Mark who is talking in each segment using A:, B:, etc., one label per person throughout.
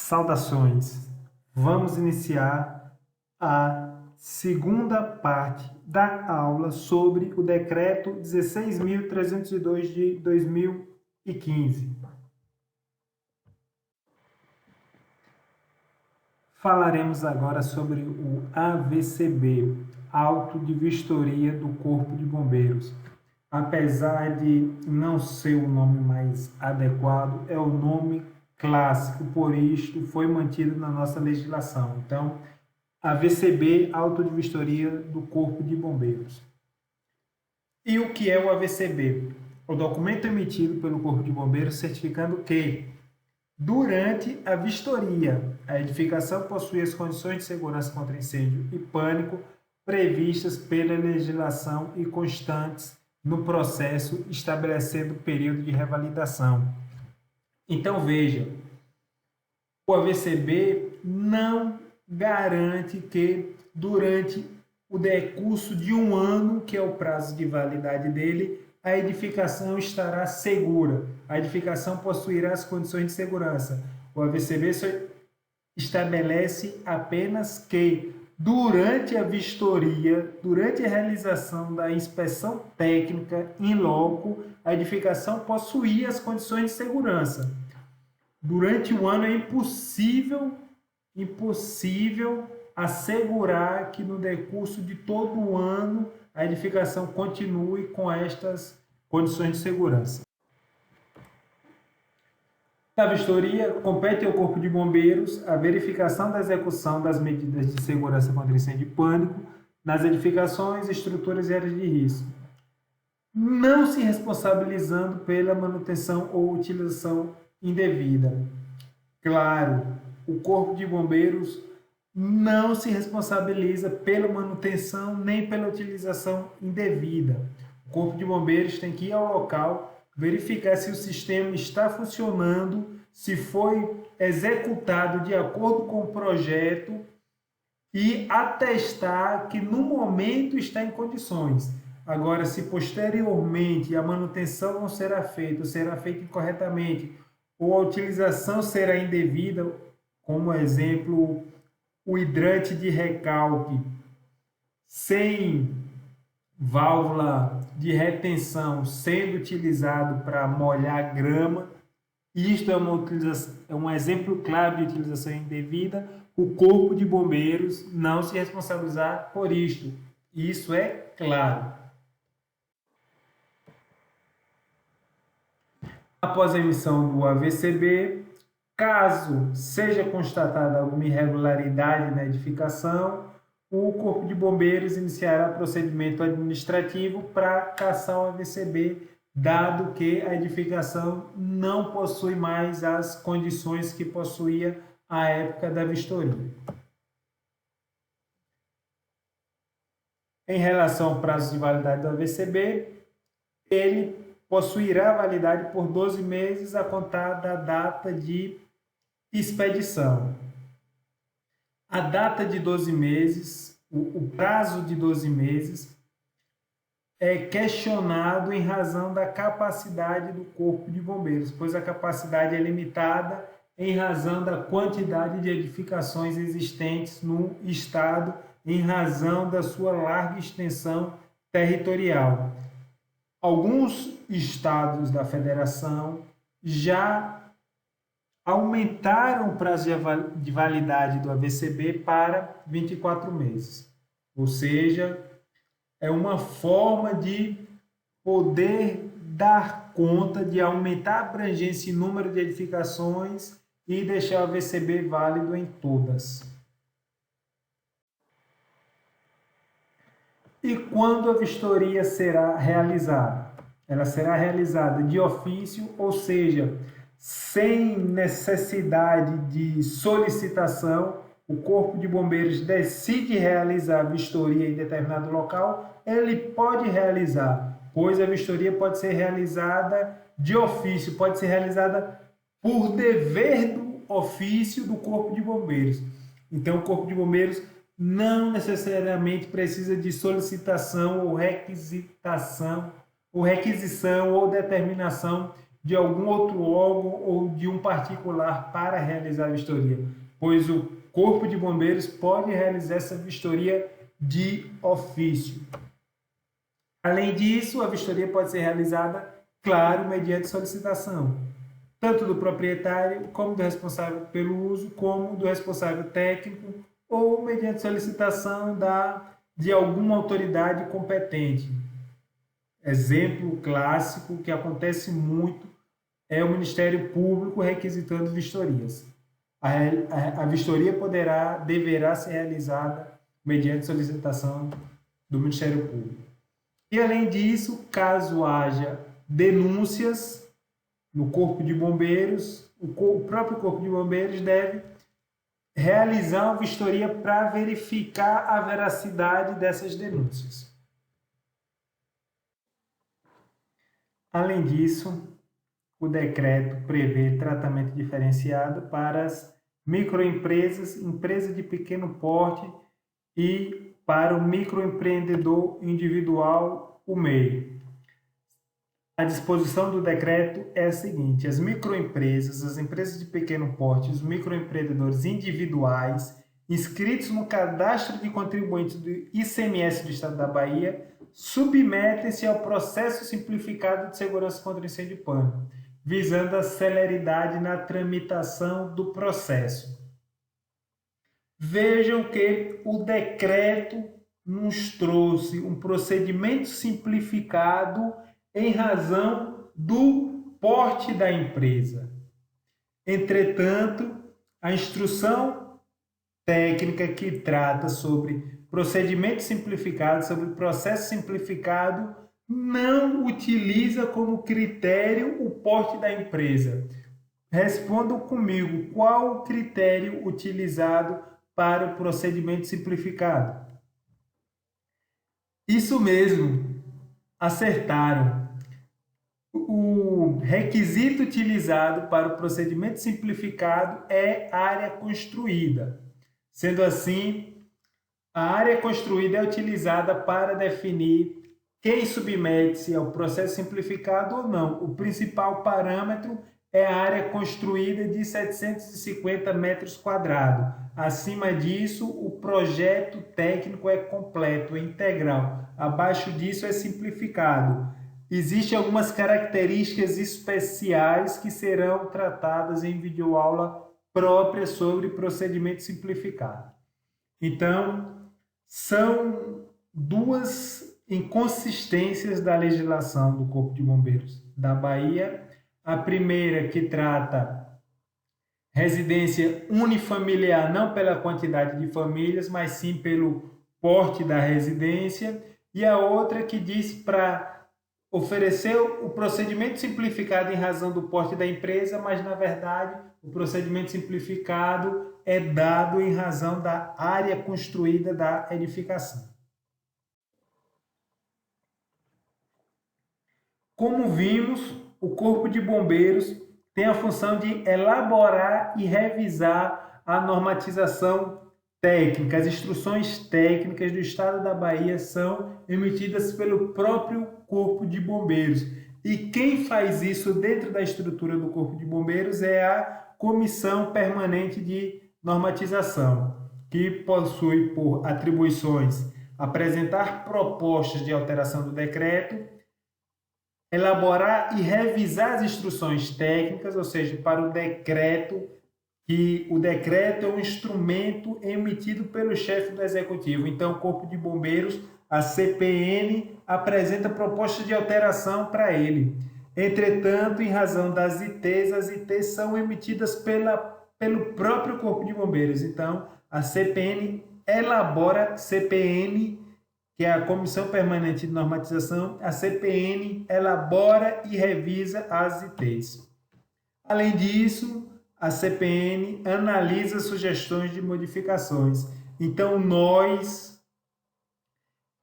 A: Saudações! Vamos iniciar a segunda parte da aula sobre o Decreto 16.302 de 2015. Falaremos agora sobre o AVCB, Auto de Vistoria do Corpo de Bombeiros. Apesar de não ser o nome mais adequado, é o nome clássico, por isto foi mantido na nossa legislação. Então, AVCB, Auto de Vistoria do Corpo de Bombeiros. E o que é o AVCB? O documento emitido pelo Corpo de Bombeiros certificando que, durante a vistoria, a edificação possui as condições de segurança contra incêndio e pânico previstas pela legislação e constantes no processo, estabelecendo o período de revalidação. Então, veja, o AVCB não garante que durante o decurso de um ano, que é o prazo de validade dele, a edificação estará segura, a edificação possuirá as condições de segurança. O AVCB só estabelece apenas que, durante a vistoria, durante a realização da inspeção técnica in loco, a edificação possuía as condições de segurança. Durante um ano é impossível assegurar que no decurso de todo o ano a edificação continue com estas condições de segurança. Na vistoria, compete ao Corpo de Bombeiros a verificação da execução das medidas de segurança contra incêndio e pânico nas edificações, estruturas e áreas de risco, não se responsabilizando pela manutenção ou utilização indevida. Claro, o Corpo de Bombeiros não se responsabiliza pela manutenção nem pela utilização indevida. O Corpo de Bombeiros tem que ir ao local, verificar se o sistema está funcionando, se foi executado de acordo com o projeto e atestar que no momento está em condições. Agora, se posteriormente a manutenção não será feita, ou será feita incorretamente, ou a utilização será indevida, como exemplo, o hidrante de recalque sem válvula de retenção sendo utilizado para molhar grama, isto é um exemplo claro de utilização indevida, o Corpo de Bombeiros não se responsabilizar por isto. Isso é claro. Após a emissão do AVCB, caso seja constatada alguma irregularidade na edificação, o Corpo de Bombeiros iniciará procedimento administrativo para cassar o AVCB, dado que a edificação não possui mais as condições que possuía à época da vistoria. Em relação ao prazo de validade do AVCB, ele possuirá validade por 12 meses a contar da data de expedição. A data de 12 meses, o prazo de 12 meses, é questionado em razão da capacidade do Corpo de Bombeiros, pois a capacidade é limitada em razão da quantidade de edificações existentes no Estado, em razão da sua larga extensão territorial. Alguns estados da federação já aumentaram o prazo de validade do AVCB para 24 meses. Ou seja, é uma forma de poder dar conta de aumentar a abrangência e número de edificações e deixar o AVCB válido em todas. E quando a vistoria será realizada? Ela será realizada de ofício, ou seja, sem necessidade de solicitação. O Corpo de Bombeiros decide realizar a vistoria em determinado local, ele pode realizar, pois a vistoria pode ser realizada de ofício, pode ser realizada por dever do ofício do Corpo de Bombeiros. Então, o Corpo de Bombeiros não necessariamente precisa de solicitação ou requisição ou determinação de algum outro órgão ou de um particular para realizar a vistoria, pois o Corpo de Bombeiros pode realizar essa vistoria de ofício. Além disso, a vistoria pode ser realizada, claro, mediante solicitação, tanto do proprietário, como do responsável pelo uso, como do responsável técnico, ou mediante solicitação de alguma autoridade competente. Exemplo clássico que acontece muito é o Ministério Público requisitando vistorias. A vistoria deverá ser realizada mediante solicitação do Ministério Público. E, além disso, caso haja denúncias no Corpo de Bombeiros, o próprio Corpo de Bombeiros deve realizar uma vistoria para verificar a veracidade dessas denúncias. Além disso, o decreto prevê tratamento diferenciado para as microempresas, empresas de pequeno porte e para o microempreendedor individual, o MEI. A disposição do decreto é a seguinte: as microempresas, as empresas de pequeno porte, os microempreendedores individuais inscritos no cadastro de contribuintes do ICMS do Estado da Bahia submetem-se ao processo simplificado de segurança contra incêndio e pânico, visando a celeridade na tramitação do processo. Vejam que o decreto nos trouxe um procedimento simplificado em razão do porte da empresa. Entretanto, a instrução técnica que trata sobre procedimento simplificado, sobre processo simplificado, não utiliza como critério o porte da empresa. Respondam comigo, qual o critério utilizado para o procedimento simplificado? Isso mesmo, acertaram. O requisito utilizado para o procedimento simplificado é área construída. Sendo assim, a área construída é utilizada para definir quem submete-se ao processo simplificado ou não. O principal parâmetro é a área construída de 750 metros quadrados. Acima disso, o projeto técnico é completo, é integral. Abaixo disso é simplificado. Existem algumas características especiais que serão tratadas em videoaula própria sobre procedimento simplificado. Então, são duas inconsistências da legislação do Corpo de Bombeiros da Bahia. A primeira, que trata residência unifamiliar, não pela quantidade de famílias, mas sim pelo porte da residência. E a outra que diz para oferecer o procedimento simplificado em razão do porte da empresa, mas, na verdade, o procedimento simplificado é dado em razão da área construída da edificação. Como vimos, o Corpo de Bombeiros tem a função de elaborar e revisar a normatização técnica. As instruções técnicas do Estado da Bahia são emitidas pelo próprio Corpo de Bombeiros. E quem faz isso dentro da estrutura do Corpo de Bombeiros é a Comissão Permanente de Normatização, que possui por atribuições apresentar propostas de alteração do decreto, elaborar e revisar as instruções técnicas, ou seja, para o decreto, que o decreto é um instrumento emitido pelo chefe do Executivo. Então, o Corpo de Bombeiros, a CPN, apresenta propostas de alteração para ele. Entretanto, em razão das ITs, as ITs são emitidas pelo próprio Corpo de Bombeiros. Então, a CPN elabora, CPN, que é a Comissão Permanente de Normatização, a CPN elabora e revisa as ITs. Além disso, a CPN analisa sugestões de modificações. Então, nós,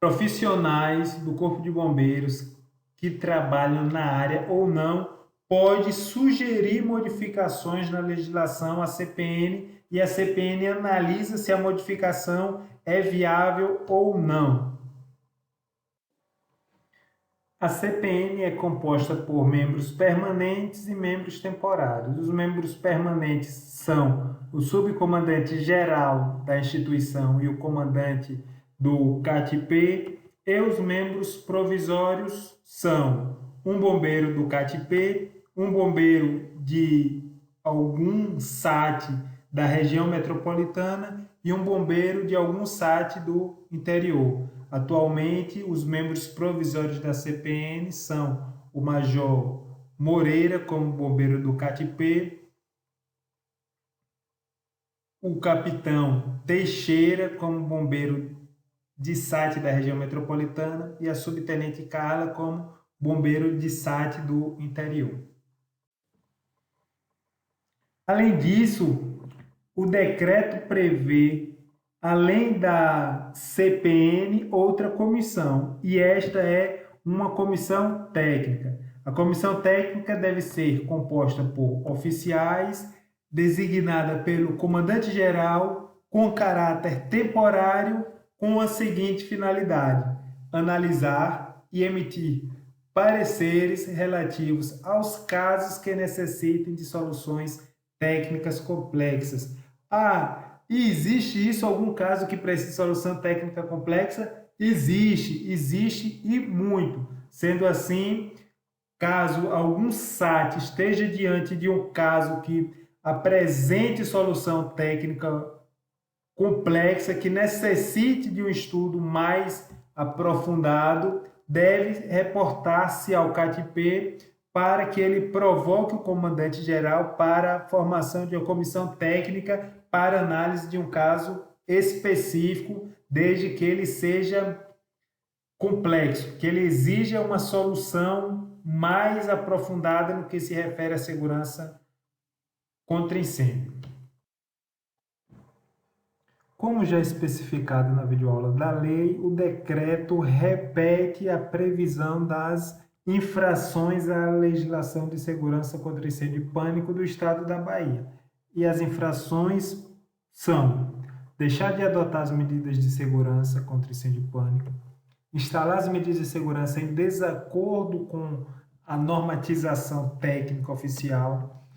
A: profissionais do Corpo de Bombeiros que trabalham na área ou não, pode sugerir modificações na legislação à CPN e a CPN analisa se a modificação é viável ou não. A CPN é composta por membros permanentes e membros temporários. Os membros permanentes são o subcomandante geral da instituição e o comandante do CATP, e os membros provisórios são um bombeiro do CATP, um bombeiro de algum SAT da região metropolitana e um bombeiro de algum SAT do interior. Atualmente, os membros provisórios da CPN são o Major Moreira, como bombeiro do CATP, o Capitão Teixeira, como bombeiro de SAT da região metropolitana, e a Subtenente Carla, como bombeiro de SAT do interior. Além disso, o decreto prevê, além da CPN, outra comissão, e esta é uma comissão técnica. A comissão técnica deve ser composta por oficiais, designada pelo comandante-geral, com caráter temporário, com a seguinte finalidade: analisar e emitir pareceres relativos aos casos que necessitem de soluções técnicas complexas. E existe isso, algum caso que precisa de solução técnica complexa? Existe e muito. Sendo assim, caso algum SAT esteja diante de um caso que apresente solução técnica complexa, que necessite de um estudo mais aprofundado, deve reportar-se ao CATP para que ele provoque o comandante-geral para a formação de uma comissão técnica para análise de um caso específico, desde que ele seja complexo, que ele exija uma solução mais aprofundada no que se refere à segurança contra incêndio. Como já especificado na videoaula da lei, o decreto repete a previsão das infrações à legislação de segurança contra incêndio e pânico do Estado da Bahia. E as infrações são: deixar de adotar as medidas de segurança contra incêndio e pânico, instalar as medidas de segurança em desacordo com a normatização técnica oficial,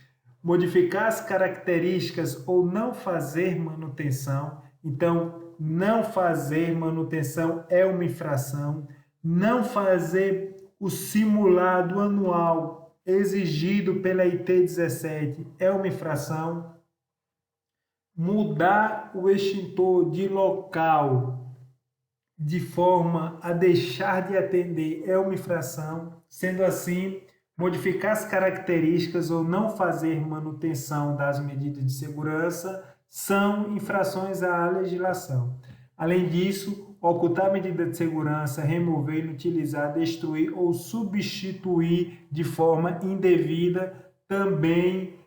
A: modificar as características ou não fazer manutenção. Então, não fazer manutenção é uma infração. Não fazer o simulado anual exigido pela IT 17 é uma infração. Mudar o extintor de local de forma a deixar de atender é uma infração. Sendo assim, modificar as características ou não fazer manutenção das medidas de segurança são infrações à legislação. Além disso, ocultar medida de segurança, remover, inutilizar, destruir ou substituir de forma indevida também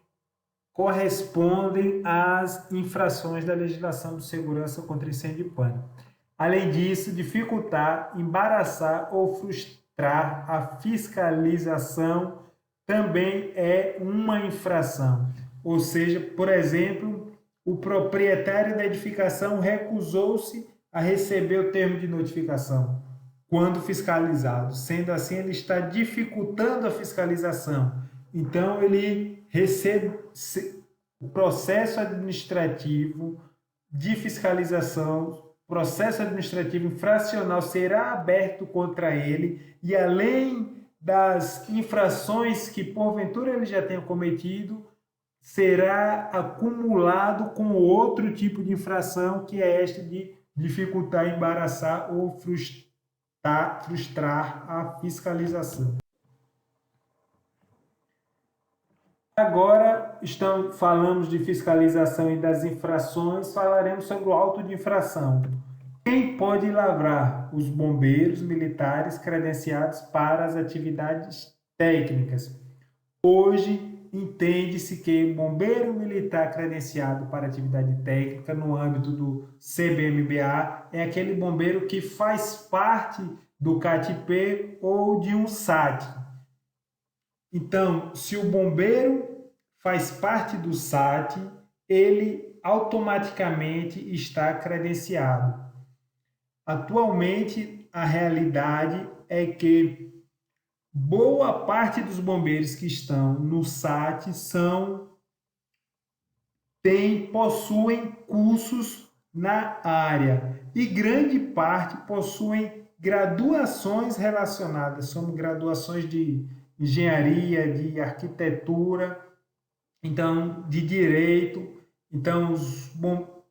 A: correspondem às infrações da legislação de segurança contra incêndio e pânico. Além disso, dificultar, embaraçar ou frustrar a fiscalização também é uma infração. Ou seja, por exemplo, o proprietário da edificação recusou-se a receber o termo de notificação quando fiscalizado. Sendo assim, ele está dificultando a fiscalização. Então, ele recebe o processo administrativo de fiscalização, processo administrativo infracional será aberto contra ele, e além das infrações que porventura ele já tenha cometido, será acumulado com outro tipo de infração, que é esta de dificultar, embaraçar ou frustrar a fiscalização. Agora falamos de fiscalização e das infrações, falaremos sobre o auto de infração. Quem pode lavrar? Os bombeiros militares credenciados para as atividades técnicas. Hoje, entende-se que bombeiro militar credenciado para atividade técnica no âmbito do CBMBA é aquele bombeiro que faz parte do CATP ou de um SAT. Então, se o bombeiro faz parte do SAT, ele automaticamente está credenciado. Atualmente, a realidade é que boa parte dos bombeiros que estão no SAT possuem cursos na área e grande parte possuem graduações relacionadas, são graduações de engenharia, de arquitetura, então de direito. Então,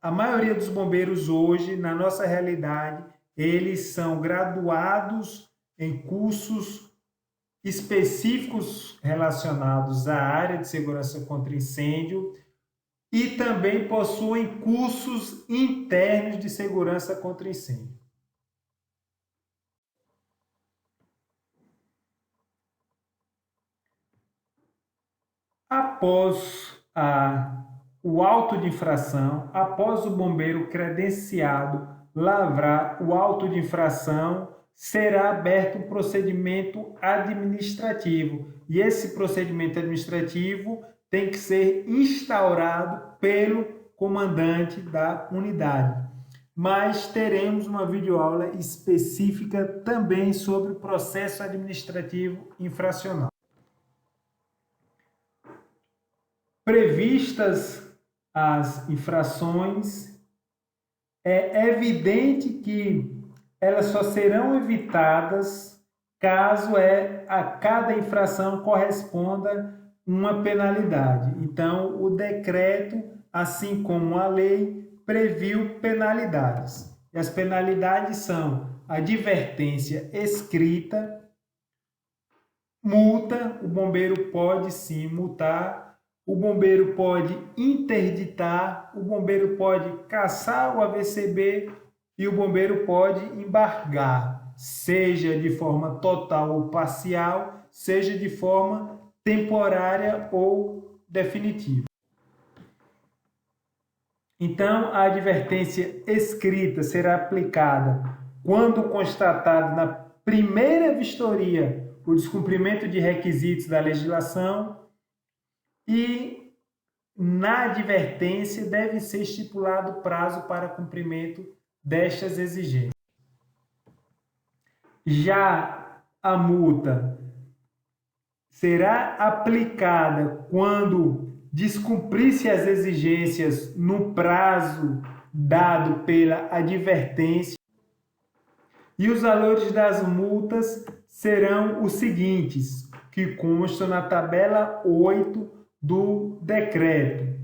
A: a maioria dos bombeiros hoje, na nossa realidade, eles são graduados em cursos específicos relacionados à área de segurança contra incêndio e também possuem cursos internos de segurança contra incêndio. Após o auto de infração, após o bombeiro credenciado lavrar o auto de infração, será aberto um procedimento administrativo. E esse procedimento administrativo tem que ser instaurado pelo comandante da unidade. Mas teremos uma videoaula específica também sobre o processo administrativo infracional. Previstas as infrações, é evidente que elas só serão evitadas caso a cada infração corresponda uma penalidade. Então, o decreto, assim como a lei, previu penalidades. E as penalidades são advertência escrita, multa, o bombeiro pode sim multar, o bombeiro pode interditar, o bombeiro pode cassar o AVCB e o bombeiro pode embargar, seja de forma total ou parcial, seja de forma temporária ou definitiva. Então, a advertência escrita será aplicada quando constatado na primeira vistoria o descumprimento de requisitos da legislação e na advertência deve ser estipulado prazo para cumprimento destas exigências. Já a multa será aplicada quando descumprir-se as exigências no prazo dado pela advertência. E os valores das multas serão os seguintes, que constam na tabela 8 do decreto.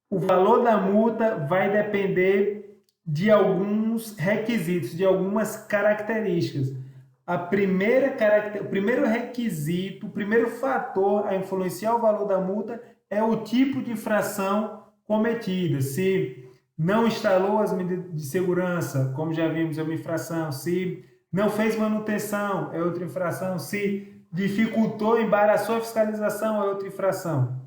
A: O valor da multa vai depender de alguns requisitos, de algumas características. O primeiro requisito, o primeiro fator a influenciar o valor da multa é o tipo de infração cometida. Se não instalou as medidas de segurança, como já vimos, é uma infração. Se não fez manutenção, é outra infração. Se dificultou, embaraçou a fiscalização, é outra infração.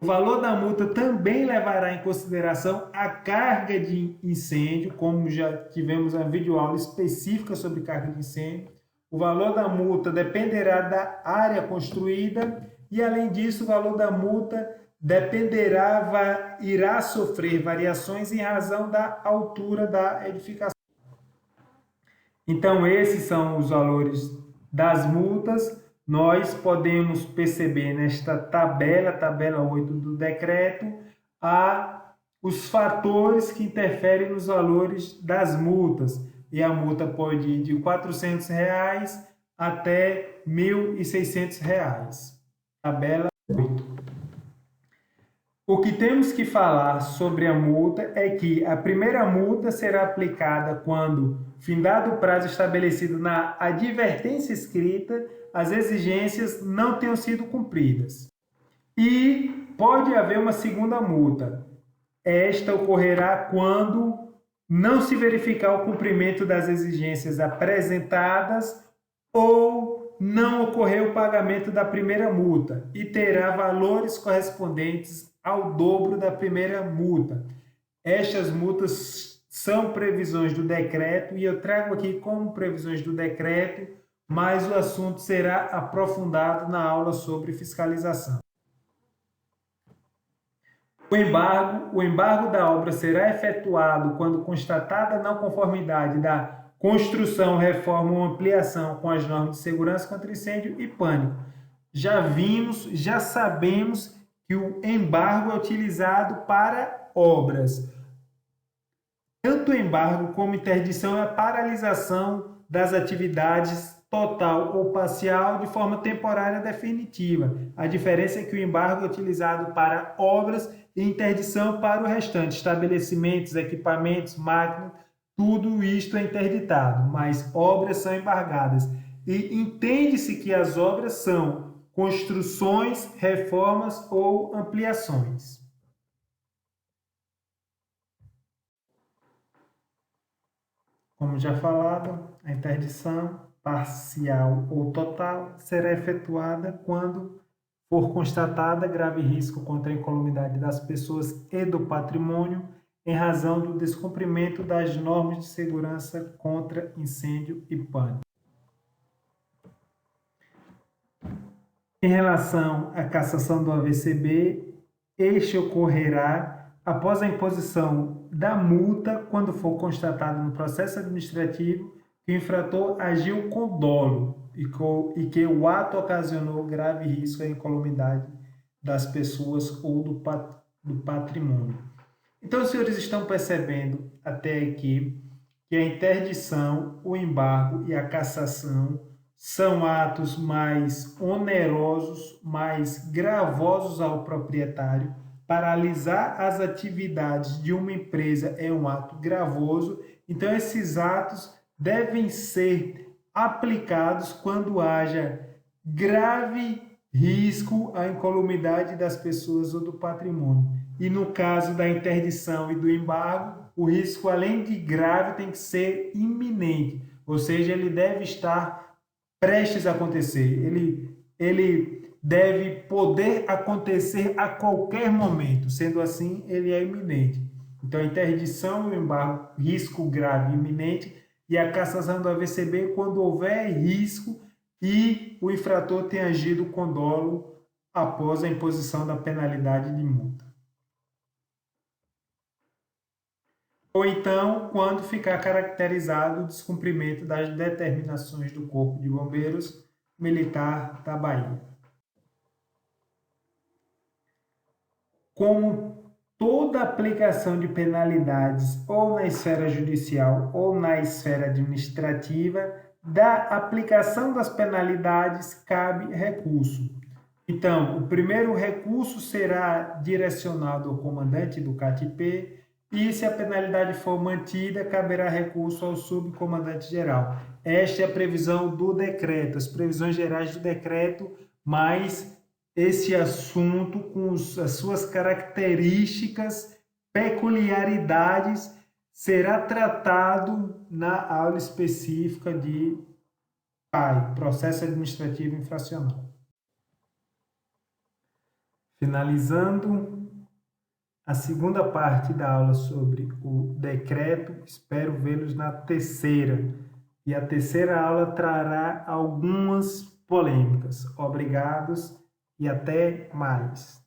A: O valor da multa também levará em consideração a carga de incêndio, como já tivemos uma videoaula específica sobre carga de incêndio. O valor da multa dependerá da área construída e, além disso, o valor da multa irá sofrer variações em razão da altura da edificação. Então, esses são os valores das multas. Nós podemos perceber nesta tabela 8 do decreto, os fatores que interferem nos valores das multas. E a multa pode ir de R$ 400 até R$ 1.600. Tabela 8. O que temos que falar sobre a multa é que a primeira multa será aplicada quando, findado o prazo estabelecido na advertência escrita, as exigências não tenham sido cumpridas. E pode haver uma segunda multa. Esta ocorrerá quando não se verificar o cumprimento das exigências apresentadas ou não ocorrer o pagamento da primeira multa e terá valores correspondentes ao dobro da primeira multa. Estas multas são previsões do decreto e eu trago aqui como previsões do decreto, mas o assunto será aprofundado na aula sobre fiscalização. O embargo da obra será efetuado quando constatada a não conformidade da construção, reforma ou ampliação com as normas de segurança contra incêndio e pânico. Já sabemos que o embargo é utilizado para obras. Tanto o embargo como interdição é a paralisação das atividades total ou parcial de forma temporária definitiva. A diferença é que o embargo é utilizado para obras e interdição para o restante, estabelecimentos, equipamentos, máquinas, tudo isto é interditado, mas obras são embargadas. E entende-se que as obras são construções, reformas ou ampliações. Como já falado, a interdição parcial ou total será efetuada quando for constatada grave risco contra a incolumidade das pessoas e do patrimônio em razão do descumprimento das normas de segurança contra incêndio e pânico. Em relação à cassação do AVCB, este ocorrerá após a imposição da multa quando for constatado no processo administrativo que o infrator agiu com dolo e que o ato ocasionou grave risco à incolumidade das pessoas ou do patrimônio. Então, os senhores estão percebendo até aqui que a interdição, o embargo e a cassação são atos mais onerosos, mais gravosos ao proprietário. Paralisar as atividades de uma empresa é um ato gravoso, então esses atos devem ser aplicados quando haja grave risco à incolumidade das pessoas ou do patrimônio. E no caso da interdição e do embargo, o risco, além de grave, tem que ser iminente, ou seja, ele deve estar prestes a acontecer, ele deve poder acontecer a qualquer momento, sendo assim, ele é iminente. Então, a interdição e o embargo, risco grave iminente, e a cassação do AVCB quando houver risco e o infrator tem agido com dolo após a imposição da penalidade de multa. Ou então, quando ficar caracterizado o descumprimento das determinações do Corpo de Bombeiros Militar da Bahia. Como toda aplicação de penalidades, ou na esfera judicial ou na esfera administrativa, da aplicação das penalidades cabe recurso. Então, o primeiro recurso será direcionado ao comandante do CATP, e se a penalidade for mantida, caberá recurso ao subcomandante-geral. Esta é a previsão do decreto, as previsões gerais do decreto, mas esse assunto com as suas características, peculiaridades, será tratado na aula específica de PAI, Processo Administrativo Infracional. Finalizando a segunda parte da aula sobre o decreto, espero vê-los na terceira. E a terceira aula trará algumas polêmicas. Obrigados e até mais.